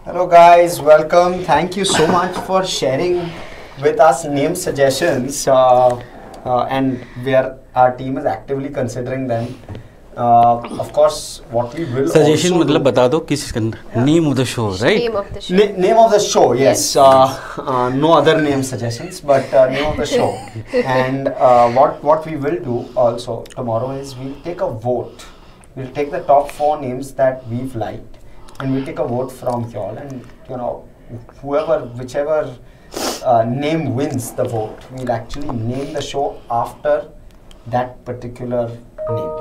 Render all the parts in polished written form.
Hello guys, welcome. Thank you so much for sharing with us name suggestions, and our team is actively considering them. Of course, what we will suggestion also मतलब बता दो किस name of the show, right? Name of the show. Name of the show, yes. No other name suggestions, but name of the show. And what we will do also tomorrow is we'll take a vote. We'll take the top 4 names that we've liked, and we'll take a vote from y'all. And whichever name wins the vote, we'll actually name the show after that particular name.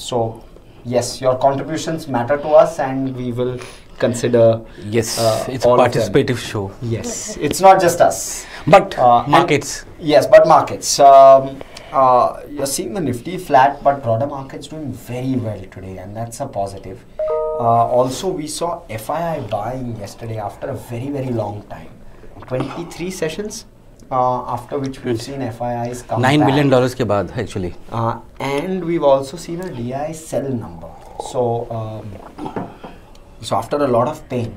So yes, your contributions matter to us, and we will consider. Yes, it's a participative show. Yes, it's not just us, but markets. Yes, but markets. You're seeing the Nifty flat, but broader markets doing very well today, and that's a positive. Also, we saw FII buying yesterday after a very, very long time. 23 sessions, after which we've seen FIIs come $9 back. billion के बाद actually. And we've also seen a DI sell number. So after a lot of pain,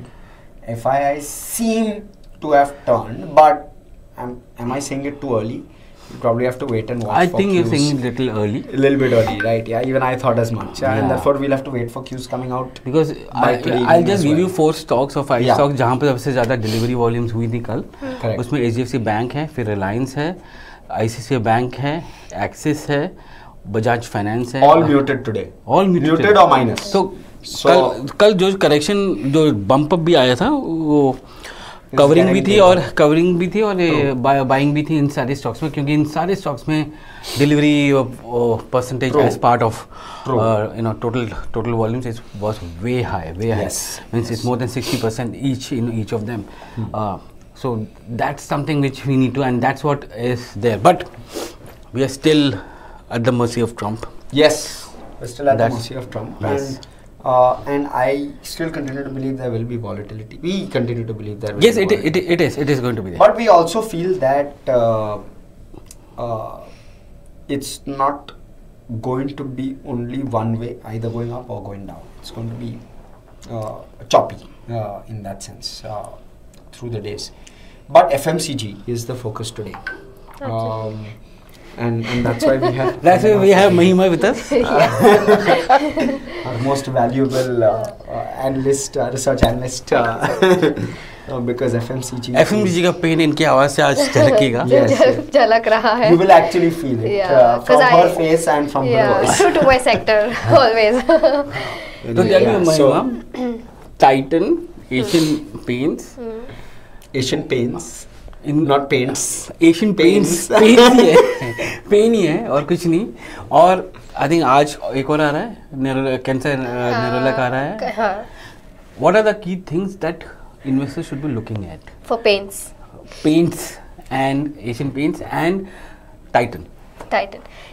FIIs seem to have turned, but am I saying it too early? You probably have to wait and watch. I for think you're cues. saying a little early. A little bit early, right? Yeah, even I thought as much. Yeah. And therefore we'll have to wait for cues coming out. Because I'll just give you 4 stocks or 5 stocks जहाँ पे सबसे ज़्यादा delivery volumes हुई थी कल. उसमें HDFC bank है, फिर Reliance है, ICICI बैंक है, Axis है, Bajaj Finance है. All muted today. All muted or minus. So कल जो correction जो bump up भी आया था वो कवरिंग भी थी और बाइंग भी थी इन सारे स्टॉक्स में, क्योंकि इन सारे स्टॉक्स में delivery percentage as part of total volumes was way high. Yes. Means it's more than 60% each in each of them. So that's something which we need to, and that's what is there. But we are still at the mercy of Trump. Yes, we're still at the mercy of Trump. Yes. And I still continue to believe there will be volatility. We continue to believe there will Yes, be it is going to be there. But we also feel that it's not going to be only one way, either going up or going down. It's going to be choppy in that sense through the days. But FMCG is the focus today. And that's why we have Mahima with us. Our most valuable analyst, research analyst, because FMCG का pen इनकी आवाज से आज झलकेगा. झलक रहा है. You will actually feel it from her face and from her voice. True to my sector, always. So tell me, Mahima, Titan, Asian Paints. Not paints. Asian Paints pain ही है और कुछ नहीं. और आई थिंक आज एक और आ रहा है, कैंसर नेरोलैक आ रहा है. What are the key things that investors should be looking at For paints and Asian Paints and Titan?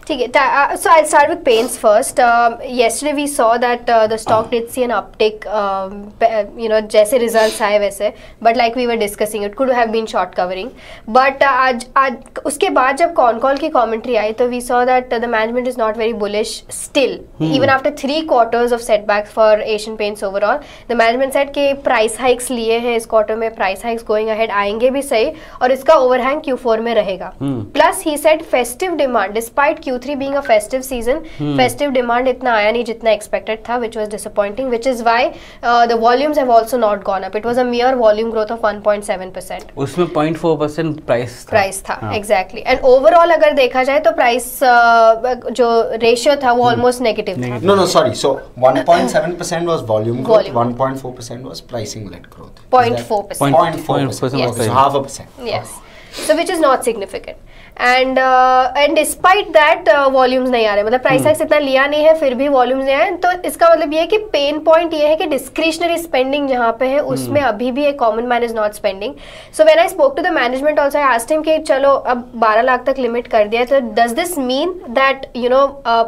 ठीक है. So I'll start with paints first. Yesterday we saw that the stock did see an uptick. जैसे results आए वैसे, but like we were discussing, it could have been short covering. But आज उसके बाद जब call की commentary आई, तो we saw that the management is not very bullish still. Even after 3 quarters of setbacks for Asian Paints overall, the management said कि price hikes लिए हैं इस quarter में, price hikes going ahead आएंगे भी सही, और इसका overhang Q4 में रहेगा. Plus he said festive demand, despite Q3 being a festive season, festive demand इतना आया नहीं जितना expected था, which was disappointing, which is why the volumes have also not gone up. It was a mere volume growth of 1.7%. उसमें 0.4% price था. Exactly. And overall अगर देखा जाए तो price जो ratio था वो almost negative था. No, sorry. So 1.7% was volume growth, 1.4% was pricing led growth. 0.4%. 0.4%. Yes. So half a percent. Yes. So which is not significant. And despite that volumes नहीं आ रहे, मतलब प्राइस हाइक्स इतना लिया नहीं है फिर भी वॉल्यूम्स नहीं आए, तो इसका मतलब ये है कि पेन पॉइंट ये है कि डिस्क्रिशनरी स्पेंडिंग जहाँ पे है उसमें अभी भी एक common man is not spending. So when I spoke to the management also, I asked him कि चलो अब 12 लाख तक लिमिट कर दिया है, तो does this mean that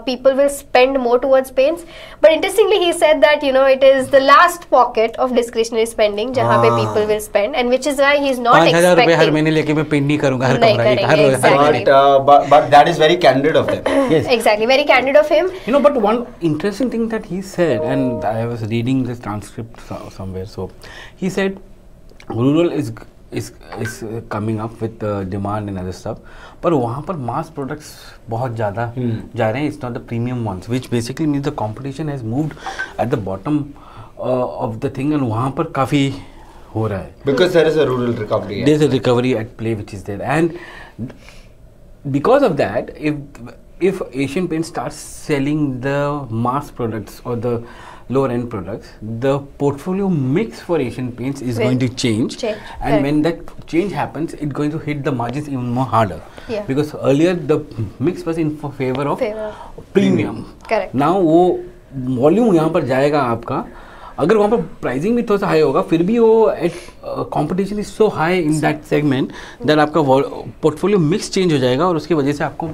people will spend more towards pens? But interestingly he said that it is the last pocket of discretionary spending जहाँ पे people will spend, and which is why he is not 5,000 रुपए हर महीने लेके मैं pen नहीं करूंगा हर कमरा. Exactly. But that is very candid of them. Yes. Exactly, very candid of him. You know, but one interesting thing that he said, and I was reading this transcript somewhere. So he said, rural is coming up with demand and other stuff, पर वहाँ पर mass products बहुत ज़्यादा जा रहे हैं. It's not the premium ones, which basically means the competition has moved at the bottom of the thing, and वहाँ पर काफ़ी हो रहा है. Because there is a rural recovery. There is a recovery at play which is there, and because of that, if Asian Paints starts selling the mass products or the lower end products, the portfolio mix for Asian Paints is going to change. And Correct. when that change happens, it's going to hit the margins even more harder. Yeah. Because earlier the mix was in favor of premium. Correct. Now वो volume यहाँ पर जाएगा आपका, अगर वहाँ पर pricing भी थोड़ा सा हाई होगा, फिर भी वो competition is so high in that segment that आपका पोर्टफोलियो मिक्स चेंज हो जाएगा और उसकी वजह से आपको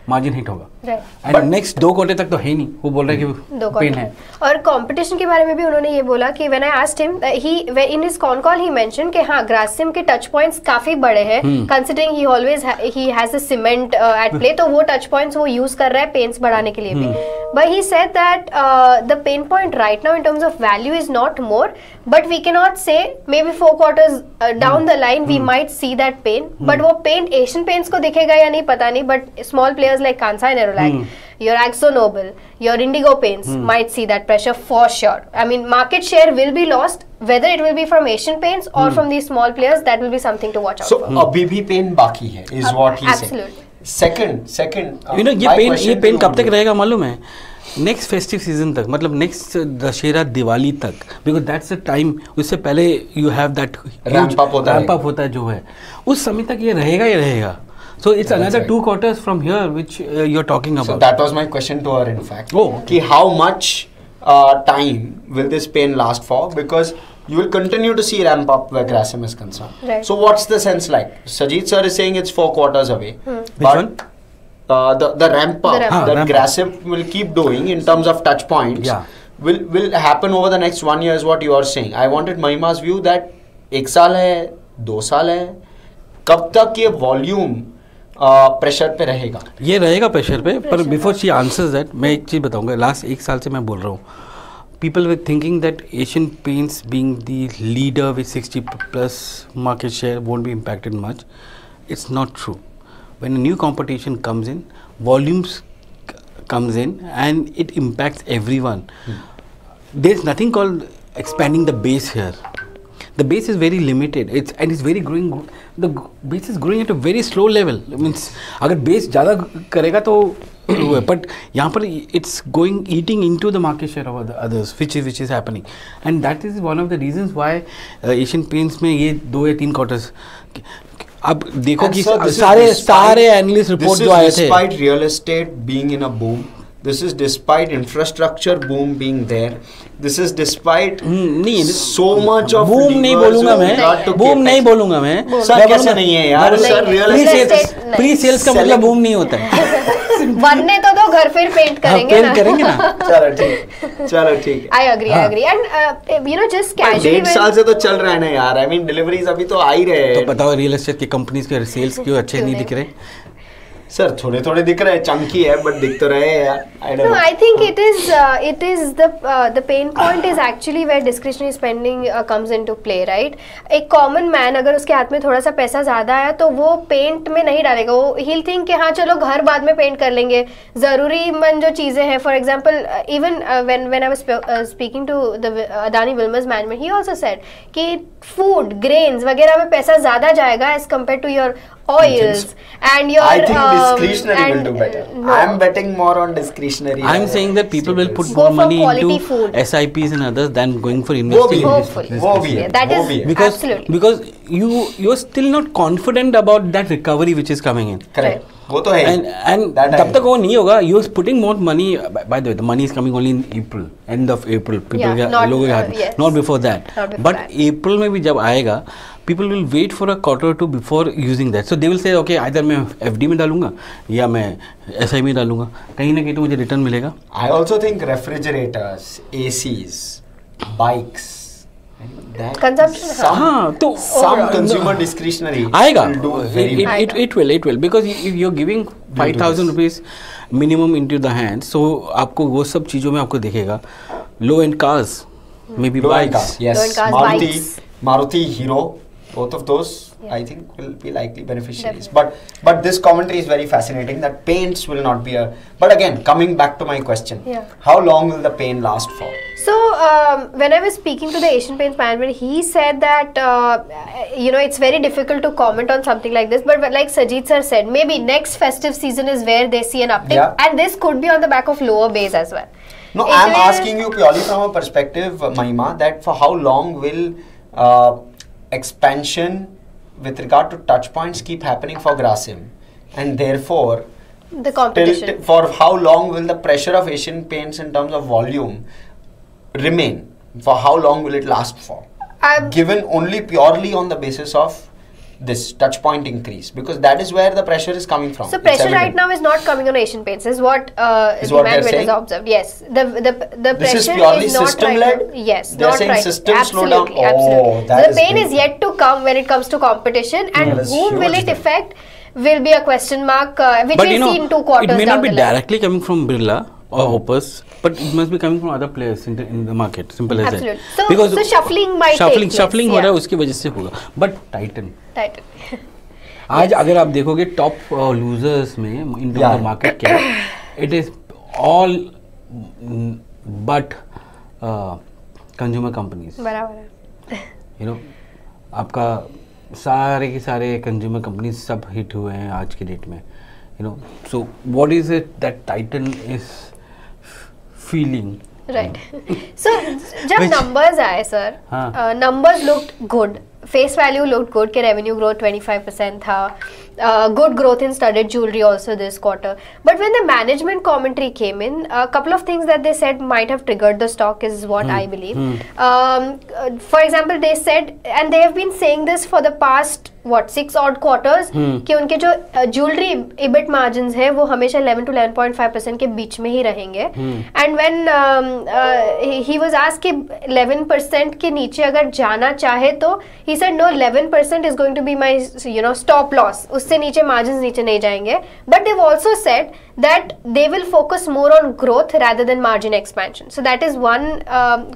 मार्जिन हिट होगा. एंड नेक्स्ट 2 क्वार्टर तक तो है नहीं, वो बोल रहा है कि पेन है. और कंपटीशन के बारे में भी उन्होंने ये बोला कि when I asked him, he in his con call he mention कि हाँ, ग्रासिम के टच पॉइंट्स काफी बड़े हैं, considering he always he has the cement at play, तो वो टच पॉइंट्स वो यूज कर रहा है पेंट्स बढ़ाने के लिए भी. But he said that the pain point right now in terms of value is not more, but we can not say may be 4 quarters down the line we might see that pain, but वो paint Asian Paints को दिखेगा या नहीं पता नहीं, but small players like Kansai and Nerolac, your Akzo Nobel, your Indigo Paints might see that pressure for sure. I mean, market share will be lost, whether it will be from Asian Paints or from these small players. That will be something to watch out for. So अभी भी pen बाकी है, is what he said. Absolutely. Second, you know, ये pen कब तक रहेगा मालूम है? नेक्स्ट फेस्टिव सीजन तक, मतलब नेक्स्ट दशहरा दिवाली तक, बिकॉज दैट्स द टाइम. उससे पहले you have that ramp up होता है जो है, उस समय तक ये रहेगा ही रहेगा. So it's another 2 quarters from here which you're talking about. So that was my question to her, in fact. Oh, okay. How much time will this pain last for? Because you will continue to see ramp up where Grasim is concerned. Right. So what's the sense like? Sajid sir is saying it's 4 quarters away. Which one? The ramp up that ramp Grasim will keep doing in terms of touch points will happen over the next 1 year is what you are saying. I wanted Mahima's view that 1 साल है, 2 साल है, कब तक ये volume pressure पे रहेगा? ये रहेगा प्रेशर पे, पर बिफोर शी आंसर्स दैट मैं एक चीज़ बताऊंगा. लास्ट 1 साल से मैं बोल रहा हूँ, people were thinking that Asian paints being the leader with 60+ market share won't be impacted much. It's not true. When new competition comes in, volumes comes in and it impacts everyone. There is nothing called expanding the base here. The base is very limited. It's very growing. The base is growing at a very slow level. It means अगर base ज़्यादा करेगा तो but यहाँ पर it's going eating into the market share of the others, which is happening, and that is one of the reasons why Asian Paints में ये 2 या 3 quarters. अब देखो कि सारे एनालिस्ट रिपोर्ट जो आए थे. Despite real estate being in a boom, this is despite infrastructure boom being there, this is despite so much of boom नहीं बोलूंगा मैं, boom नहीं बोलूंगा मैं. सर कैसे नहीं है यार? Sir real estate pre sales का मतलब boom नहीं होता है. बनने तो दो, घर फिर पेंट करेंगे ना. चलो ठीक. I agree and you know just casually 1.5 साल से तो चल रहा है ना यार. I mean डिलीवरीज अभी तो आ ही रहे हैं. तो बताओ रियल एस्टेट की कंपनीज के सेल्स क्यों अच्छे नहीं दिख रहे? सर थोड़े दिख रहे हैं, चंकी है बट दिख तो रहे हैं यार. No, I think it is the pain point is actually where discretionary spending comes into play, right? एक कॉमन मैन अगर उसके हाथ में थोड़ा सा पैसा ज्यादा आया तो वो पेंट में नहीं डालेगा. वो he'll think कि हाँ चलो घर बाद में पेंट कर लेंगे. जरूरी मंद जो चीजें हैं, for example even when I was speaking to the Adani Wilmers management, he also said कि फूड ग्रेन्स वगैरह में पैसा ज्यादा जाएगा as compared to your oils and your I think discretionary will do better. No. I am betting more on discretionary. I am saying that people will put Go more for money quality into food. SIPs and others than going for investing. Hopefully. वो भी है. That is because absolutely. because you are still not confident about that recovery which is coming in. Correct. वो तो है. And तब तक वो नहीं होगा. You are putting more money. By the way, the money is coming only in April, end of April. People लोगों के हाथ, yes. not before that. Not before But that. April में भी जब आएगा, people will wait for a quarter or two before using that. So they will say, okay, either मैं FD में डालूंगा या मैं SI में डालूंगा. कहीं ना कहीं तो मुझे रिटर्न मिलेगा. I also think refrigerators, ACs, bikes, That Consumption, some, हाँ, तो some consumer discretionary आएगा. will do very well. It will because if you're giving 5,000 rupees minimum into the hand, so आपको वो सब चीजों में आपको दिखेगा. Low end cars, maybe Low-end bikes. cars, yes. Low-end cars, Maruti, bikes. Maruti, Hero, both of those Yeah. I think will be likely beneficiaries. But this commentary is very fascinating that paints will not be a. But again, coming back to my question, Yeah. how long will the pain last for? So when I was speaking to the Asian Paints management, he said that it's very difficult to comment on something like this. But like Sajid sir said, maybe next festive season is where they see an uptick, Yeah. and this could be on the back of lower base as well. No, It I'm will- asking you purely from a perspective, Mahima, that for how long will expansion with regard to touch points keep happening for Grasim, and therefore The competition. for how long will the pressure of Asian Paints in terms of volume remain? For how long will it last for? Given only purely on the basis of this touch point increase, because that is where the pressure is coming from. So It's pressure right evident. now is not coming on Asian Paints, is what Is what the they're management saying? has observed. Yes, the This pressure is purely is not system right led? now. Yes, They're not saying right. system absolutely, slowdown? Oh, absolutely. that The is pain great. is yet to come when it comes to competition, and Yeah, that's whom will huge it then. affect will be a question mark, which But we'll see in 2 quarters it may down not be the line. directly coming from Birla or Opus, but it must be coming from other players in the market. Simple as Absolutely. that. So shuffling might take place, shuffling हो yeah. रहा है उसकी वजह से होगा. But Titan. Titan. आज अगर आप देखोगे टॉप लूजर्स में इन Yeah. Market cap, it is all but consumer companies. बराबर है. यू नो आपका सारे के सारे कंज्यूमर कंपनीज सब हिट हुए हैं आज के डेट में. You know so what is it that Titan is feeling. Right. So जब Which- numbers आए सर, हाँ. numbers looked good. Face value looked good. के revenue growth 25% था. Good growth in studded jewelry also this quarter. But when the management commentary came in, a couple of things that they said might have triggered the stock is what I believe. For example, they said, and they have been saying this for the past 6 odd quarters, कि उनके जो jewelry EBIT margins है वो हमेशा 11 to 11.5% के बीच में ही रहेंगे. And when he was asked कि 11% के नीचे अगर जाना चाहे तो he said no, 11% is going to be my stop loss. उससे नीचे margins नीचे नहीं जाएंगे. But they've also said that they will focus more on growth rather than margin expansion. So that is one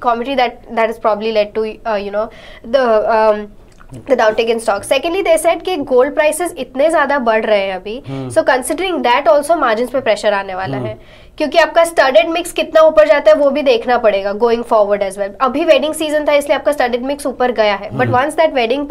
commentary that has probably led to the downtick in stock. Secondly, they said कि gold prices इतने ज़्यादा बढ़ रहे हैं अभी, so considering that also margins पे pressure आने वाला है, क्योंकि आपका studded mix कितना ऊपर जाता है वो भी देखना पड़ेगा going forward as well. अभी wedding season था इसलिए आपका studded mix ऊपर गया है, but once that wedding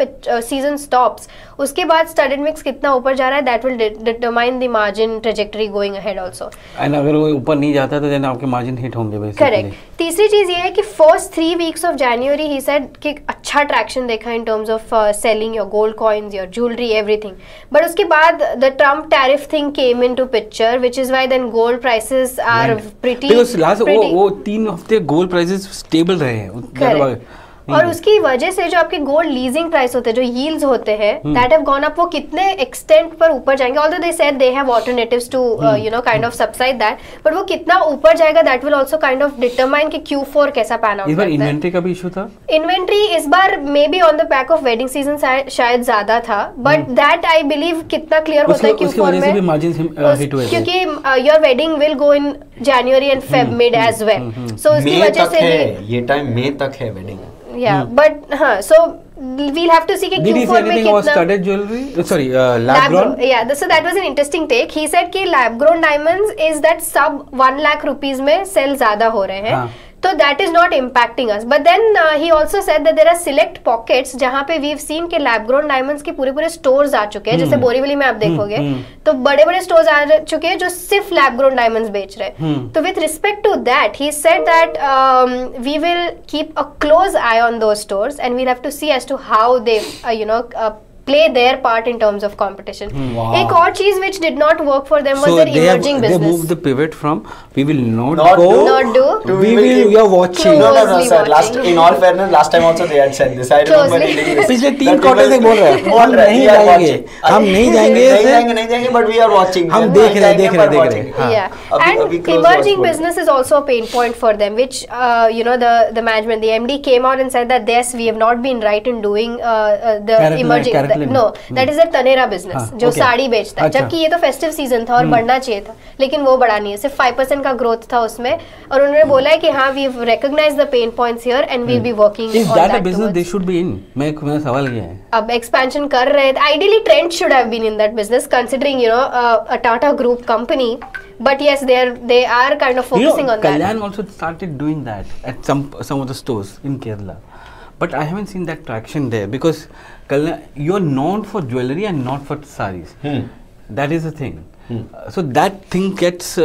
season stops, उसके बाद studded mix कितना ऊपर जा रहा है, that will determine the margin trajectory going ahead also. And अगर वो ऊपर नहीं जाता तो देन आपके मार्जिन हिट होंगे बेसिकली. करेक्ट. तीसरी चीज ये है कि first 3 weeks of January he said कि अच्छा ट्रैक्शन देखा in terms of selling your gold coins, your jewellery, everything. But उसके बाद the Trump tariff thing came into picture, which is why then gold prices are pretty. Because last वो 3 हफ्ते gold prices stable रहे हैं. और उसकी वजह से जो आपके गोल्ड लीजिंग प्राइस होते हैं, जो यील्ड्स होते हैं, दैट हैव गॉन अप, वो कितने एक्सटेंट पर ऊपर जाएंगे. Although they said they have alternatives to kind of subside that, but वो कितना ऊपर जाएगा that will also kind of determine कि Q4 कैसा पैन आउट इस बार करता है. इन्वेंटरी का भी इशू था. इन्वेंट्री इस बार may be on the back of wedding season शायद ज्यादा था, बट दैट आई बिलीव कितना क्लियर होता है उसकी Q4 वजह से भी में, मार्जिन हिट हुए थे. क्योंकि your wedding will go in January and Feb mid as well. So उसकी मई वजह तक से है, भी, ये टाइम मई तक है वेडिंग. yeah, but हाँ, so we'll have to see कि Did he say Q4 में anything about कितना studded jewelry? Sorry, lab grown? yeah, so that was an interesting take. He said कि lab grown diamonds is that sub 1 lakh rupees में sell ज्यादा हो रहे हैं, हाँ. तो that is not impacting us. But then he also said that there are select pockets जहाँ पे we've seen कि lab grown diamonds के पूरे stores आ चुके हैं, जैसे बोरीवली में आप देखोगे तो बड़े stores आ चुके हैं जो सिर्फ lab grown diamonds बेच रहे हैं. तो with respect to that, he said that we will keep a close eye on those stores and we'll have to see as to how they play their part in terms of competition. Wow. एक और चीज which did not work for them was So their they emerging they business. moved the pivot from we will not Not go. do- Not do. To We will. You are watching. No, Closely sir. Last, watching. in all fairness, last time also they had said this. I remember Closely. reading this. पिछले 3 That quarter से people- बोल रहे हैं बोल हम रहे हैं, नहीं we are जाएंगे watching. हम नहीं जाएंगे नहीं ऐसे जाएंगे नहीं जाएंगे but we are watching. हम नहीं देख रहे हैं, जाएंगे, देख रहे हैं, but देख watching. रहे हैं. हाँ. Yeah, अभी and close emerging watch business is also a pain point for them, which the management, the MD came out and said that yes, we have not been right in doing the Carrot emerging. Carrot Lane. No, that is a Tanera business हाँ, जो okay. Sari बेचता है. अच्छा. जबकि ये तो festive season था और बढ़ना चाहिए था, लेकिन वो बढ़ा नहीं है. सिर्फ 5% का ग्रोथ था उसमें, और उन्होंने बोला है कि हाँ, we have recognized the pain points here and we'll be working Is on that a that business they towards. should be in? मेरा सवाल ये है. अब expansion कर रहे थे. Ideally, Trent should have been in that business, considering a Tata Group company. But yes, they are kind of focusing on that. Kalyan also started doing that at some of the stores in Kerala, but I haven't seen that traction there because Kalyan, you're known for jewelry and not for saris. That is the thing. So that thing gets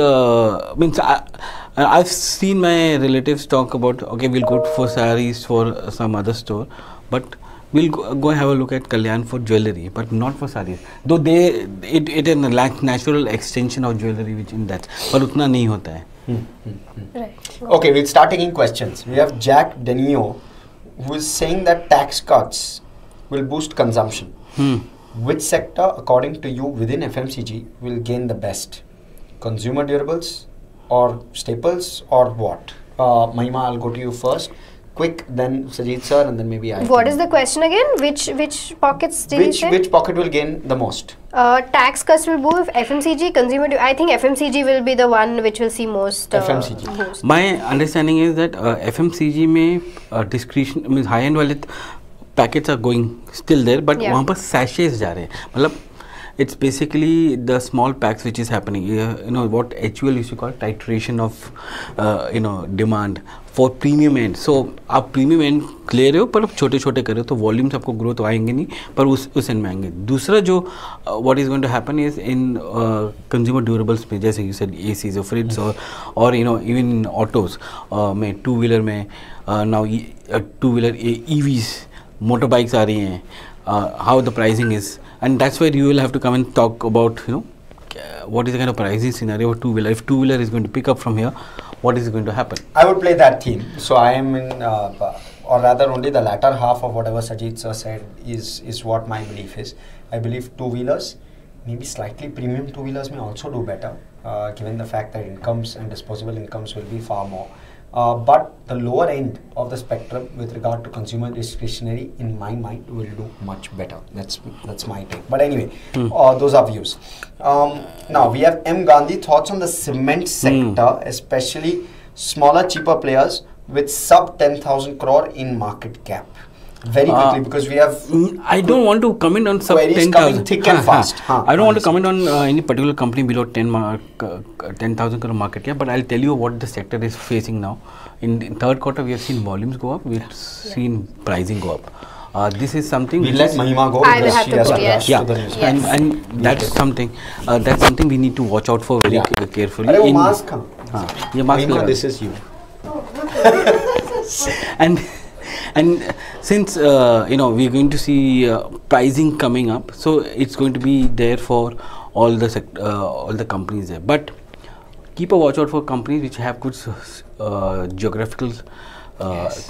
means I've seen my relatives talk about okay, we'll go for saris for some other store, but we'll go have a look at Kalyan for jewelry, but not for saris. Though it is a natural extension of jewelry which in that, पर उतना नहीं होता है. Right. Okay, we'll start taking questions. We have Jack Denio, who is saying that tax cuts will boost consumption. Which sector, according to you, within FMCG will gain the best? Consumer durables or staples or what? Mahima, I'll go to you first. Quick, then Sajid sir, and then maybe I. What is the question again? Which pockets did you say? Which pocket will gain the most? Tax cuts will boost FMCG, consumer. I think FMCG will be the one which will see most FMCG. boost. My understanding is that FMCG में discretion means high end वाले packets are going still there, but Yeah. वहाँ पर sachets जा रहे हैं. मतलब it's basically the small packs which is happening. What HUL used to call titration of demand for premium end. So आप premium end ले रहे हो पर आप छोटे छोटे कर रहे हो तो volumes आपको growth तो आएंगे नहीं पर उस end में आएंगे. दूसरा जो what is going to happen is in consumer durables में जैसे you said ACs or fridges or even in autos में two wheeler में now two wheeler EVs motorbikes आ रही हैं. How the pricing is, and that's where you will have to come and talk about what is the kind of pricing scenario for two wheeler. If two wheeler is going to pick up from here, what is going to happen? I would play that theme. So I am in, or rather only the latter half of whatever Sajid sir said is what my belief is. I believe two wheelers, maybe slightly premium two wheelers may also do better, given the fact that incomes and disposable incomes will be far more. But the lower end of the spectrum with regard to consumer discretionary, in my mind, will do much better. That's my take. But anyway, those are views. Now we have M. Gandhi, thoughts on the cement sector, especially smaller, cheaper players with sub 10,000 crore in market cap. Very quickly, because we have I don't want to comment on sub queries 10,000. coming thick and fast. I don't want to comment on any particular company below 10,000 crore market cap, but I'll tell you what the sector is facing now. In third quarter, we have seen volumes go up, we've seen pricing go up. This is something. we'll let Mahima go. I will because have she to has go, to yes. rush Yeah, to the news. Yes. and that's something we need to watch out for very carefully. अरे वो mask कहाँ? हाँ, ये mask Mahima, लगा. this is you. and since we're going to see pricing coming up, so it's going to be there for all the companies there, but keep a watch out for companies which have good geographical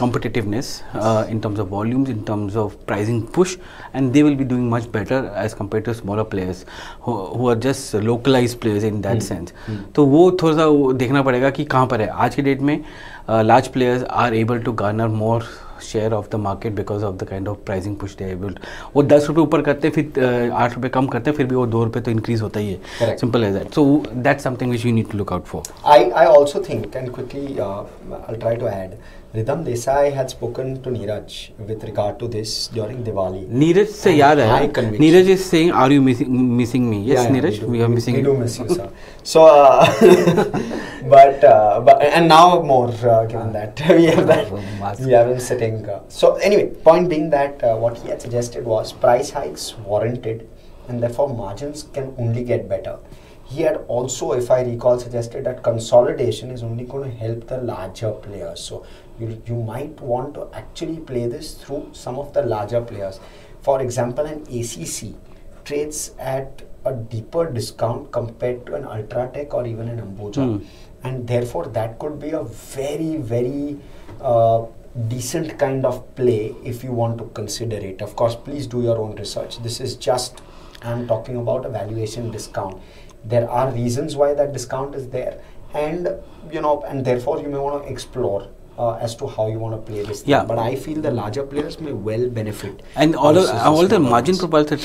competitiveness in terms of volumes, in terms of pricing push, and they will be doing much better as compared to smaller players who are just localized players in that sense. तो वो थोड़ा सा देखना पड़ेगा कि कहाँ पर है. आज के डेट में large players are able to garner more share of the market because of the kind of pricing push they are able to. वो 10 रुपये ऊपर करते हैं फिर 8 रुपये कम करते हैं फिर भी वो 2 रुपये तो increase होता ही है. Simple as that. So that's something which you need to look out for. I also think, and quickly I'll try to add, Ridham Desai had spoken to Neeraj with regard to this during Diwali. Neeraj से याद है. High conviction. Neeraj is saying, "Are you missing me?" Yes, Yeah, Neeraj, we are missing we you. do miss you, sir. So, but and now more given that we have that we have him sitting. So anyway, point being that what he had suggested was price hikes warranted, and therefore margins can only get better. he had also, if I recall, suggested that consolidation is only going to help the larger players. So you might want to actually play this through some of the larger players. For example, an ACC trades at a deeper discount compared to an Ultratech or even an Ambuja. And therefore, that could be a very, very decent kind of play if you want to consider it. Of course, please do your own research. This is just, I'm talking about a valuation discount. There are reasons why that discount is there, and and therefore you may want to explore as to how you want to play this thing. Yeah. But I feel the larger players may well benefit. And all the margin profiles are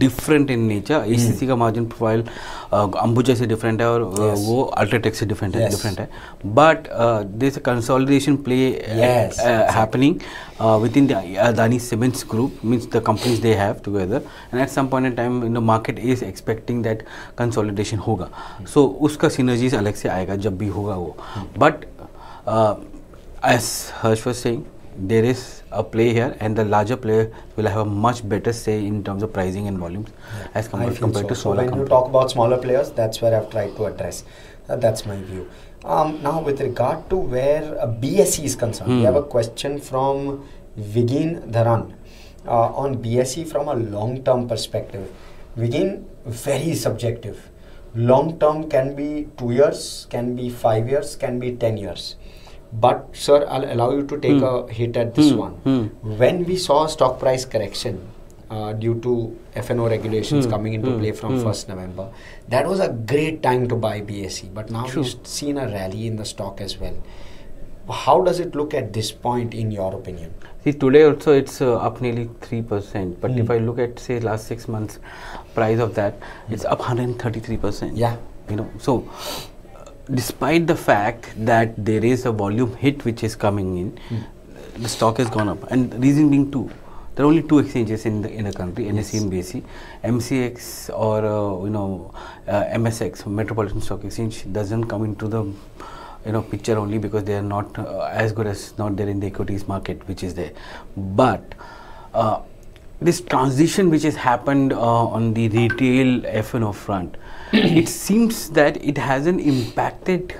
different in nature. ACC का margin profile Ambuja से different है और वो Ultratech से different है. But there's a consolidation play happening within the Adani Cements group, means the companies they have together, and at some point in time the market is expecting that consolidation होगा. So उसका synergies अलग से आएगा जब भी होगा वो. But as Harsh was saying, there is a play here, and the larger player will have a much better say in terms of pricing and volumes as compared to smaller so when companies. you talk about smaller players, that's where I've tried to address. That's my view. Now, with regard to where BSE is concerned, we have a question from Vigin Dharan on BSE from a long-term perspective. Vigin, very subjective. Long-term can be 2 years, can be 5 years, can be 10 years. But sir, I'll allow you to take a hit at this one. When we saw a stock price correction due to FNO regulations coming into play from 1st November, that was a great time to buy BSE. But now we've seen a rally in the stock as well. How does it look at this point in your opinion? See, today also it's up nearly 3%. But if I look at, say, last 6 months price of that, it's up 133%. Yeah. So despite the fact that there is a volume hit which is coming in, the stock has gone up, and the reason being two. There are only two exchanges in the country, NSE and BSE. MCX or MSX, Metropolitan Stock Exchange, doesn't come into the picture only because they are not as good as not there in the equities market, which is there. But this transition which has happened on the retail F&O front, it seems that it hasn't impacted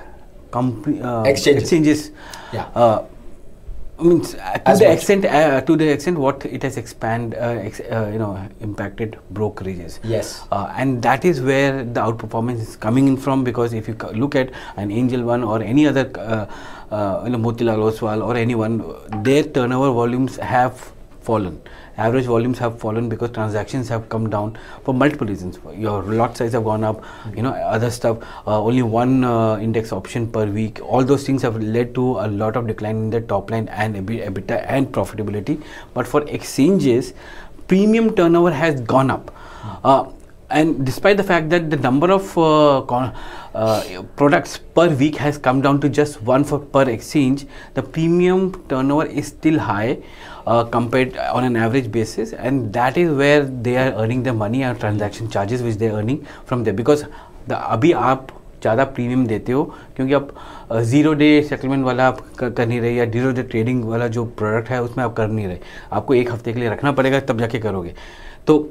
exchanges. Yeah. Means to the extent what it has impacted brokerages. Yes. And that is where the outperformance is coming in from, because if you look at an Angel One or any other Motilal Oswal or anyone, their turnover volumes have fallen. Average volumes have fallen because transactions have come down for multiple reasons. Your lot size have gone up, other stuff, only one index option per week. All those things have led to a lot of decline in the top line and EBITDA and profitability. But for exchanges, premium turnover has gone up. And despite the fact that the number of products per week has come down to just one per exchange, the premium turnover is still high compared on an average basis, and that is where they are earning the money and transaction charges which they are earning from there. Because अभी आप ज़्यादा premium देते हो क्योंकि आप 0 day settlement वाला आप कर नहीं रहे, या 0 डे ट्रेडिंग वाला जो प्रोडक्ट है उसमें आप कर नहीं रहे, आपको एक हफ्ते के लिए रखना पड़ेगा तब जाके करोगे. तो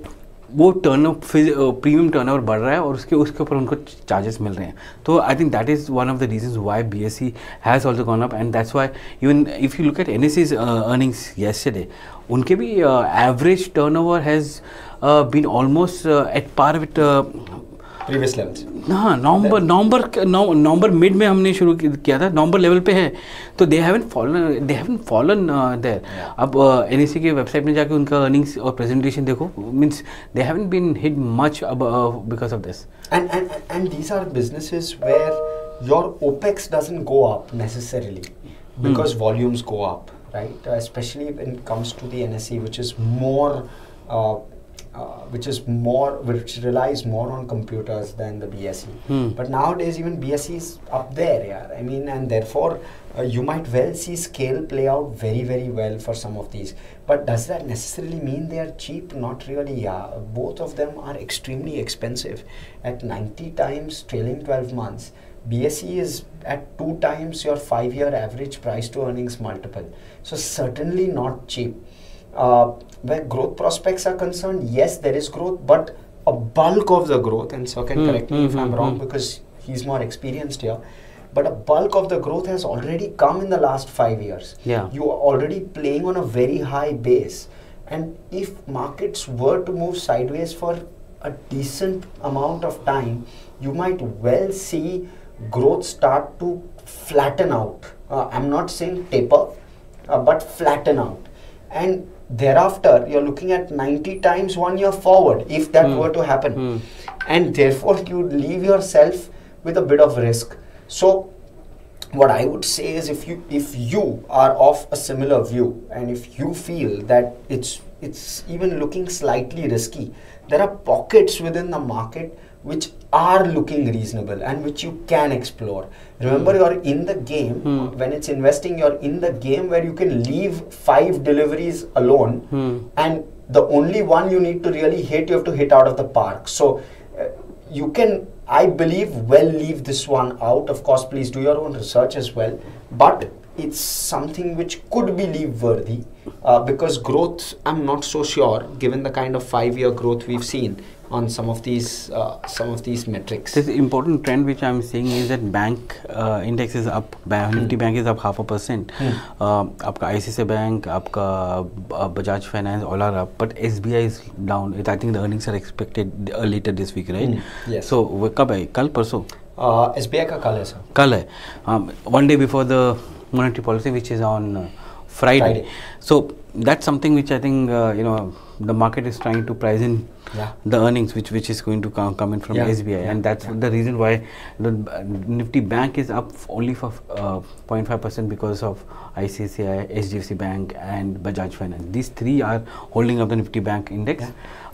वो प्रीमियम टर्नओवर बढ़ रहा है और उसके ऊपर उनको चार्जेस मिल रहे हैं. तो I think that is one of the reasons why BSE has also gone up, and that's why even if you look at NSE's earnings yesterday, उनके भी average turnover has been almost at par with previous levels. हाँ, November mid में हमने शुरू किया था, नवंबर level पे है. तो दे हैवंट फॉलन देयर. अब NSE के वेबसाइट में जाके उनका अर्निंग्स और प्रेजेंटेशन देखो, means they haven't been hit much because of this. And these are businesses where your OPEX doesn't go up necessarily because volumes go up, right? Especially when it comes to the NSE, which relies more on computers than the BSE. But nowadays even BSE is up there, yeah. I mean, and therefore you might well see scale play out very, very well for some of these. But does that necessarily mean they are cheap? Not really, yeah. Both of them are extremely expensive. At 90 times trailing 12 months, BSE is at 2 times your 5-year average price to earnings multiple. So certainly not cheap. Where growth prospects are concerned, yes, there is growth, but a bulk of the growth, and so can correct me if I'm wrong because he's more experienced here, but a bulk of the growth has already come in the last 5 years. Yeah. You are already playing on a very high base, and if markets were to move sideways for a decent amount of time, you might well see growth start to flatten out. I'm not saying taper, but flatten out. And thereafter, you're looking at 90 times 1 year forward, if that were to happen. And therefore, you leave yourself with a bit of risk. So, what I would say is, if you are of a similar view, and if you feel that it's even looking slightly risky, there are pockets within the market which are looking reasonable and which you can explore. Remember, you're in the game. When it's investing, you're in the game where you can leave 5 deliveries alone, and the only one you need to really hit, you have to hit out of the park. So you can, I believe, well leave this one out. Of course, please do your own research as well, but it's something which could be leave worthy, because growth, I'm not so sure, given the kind of 5-year growth we've seen on some of these metrics. This important trend which I'm seeing is that bank index is up. Nifty Bank is up 0.5%. आपका ICICI Bank, आपका Bajaj Finance, all are up, but SBI is down. I think the earnings are expected later this week, right? Yes. So वो कब है? कल परसों? SBI का कल है sir. कल है. 1 day before the monetary policy, which is on Friday. So that's something which I think the market is trying to price in the earnings which is going to come in from SBI, and that's the reason why the Nifty Bank is up only for 0.5% because of ICICI, HDFC Bank and Bajaj Finance. These 3 are holding up the Nifty Bank index.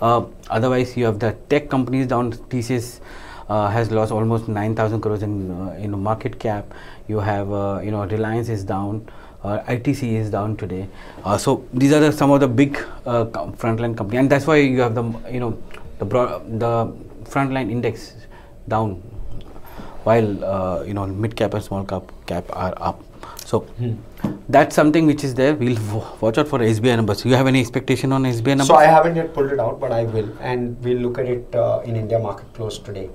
Otherwise, you have the tech companies down. TCS has lost almost 9,000 crores in market cap. You have Reliance is down. ITC is down today. So these are some of the big frontline companies, and that's why you have the frontline index down, while mid cap and small cap are up. So that's something which is there. We'll watch out for SBI numbers. Do you have any expectation on SBI numbers? So I haven't yet pulled it out, but I will, and we'll look at it in India market close today.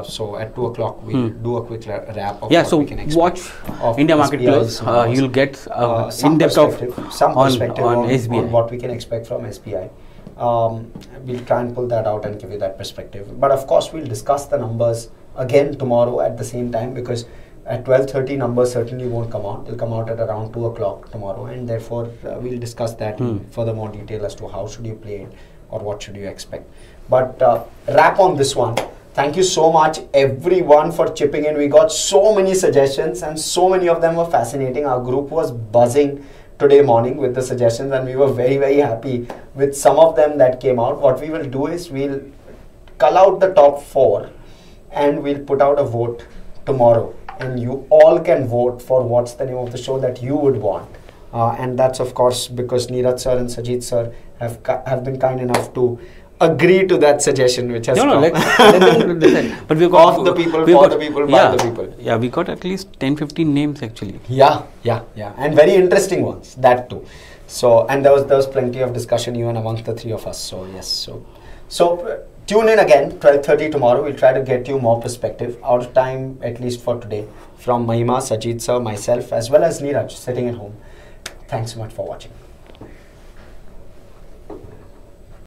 So at 2 o'clock we'll do a quick wrap of what we can expect. Watch India market close. You'll get some in-depth perspective on SBI. on what we can expect from SBI. We'll try and pull that out and give you that perspective. But of course, we'll discuss the numbers again tomorrow at the same time, because at 12:30 numbers certainly won't come out. They'll come out at around 2 o'clock tomorrow, and therefore we'll discuss that in further more detail as to how should you play it or what should you expect. But wrap on this one. Thank you so much everyone for chipping in. We got so many suggestions and so many of them were fascinating. Our group was buzzing today morning with the suggestions, and we were very, very happy with some of them that came out. What we will do is we'll cull out the top 4 and we'll put out a vote tomorrow, and you all can vote for what's the name of the show that you would want. And that's of course because Neeraj sir and Sajid sir have been kind enough to agree to that suggestion which has come. Let them decide. But we got of the people, for the people, by the people. Yeah, we got at least 10-15 names actually. Yeah, and very interesting ones, that too. So, and there was plenty of discussion even amongst the 3 of us. So yes, so tune in again 12:30 tomorrow. We'll try to get you more perspective. Out of time, at least for today. From Mahima, Sajid sir, myself, as well as Neeraj sitting at home. Thanks so much for watching.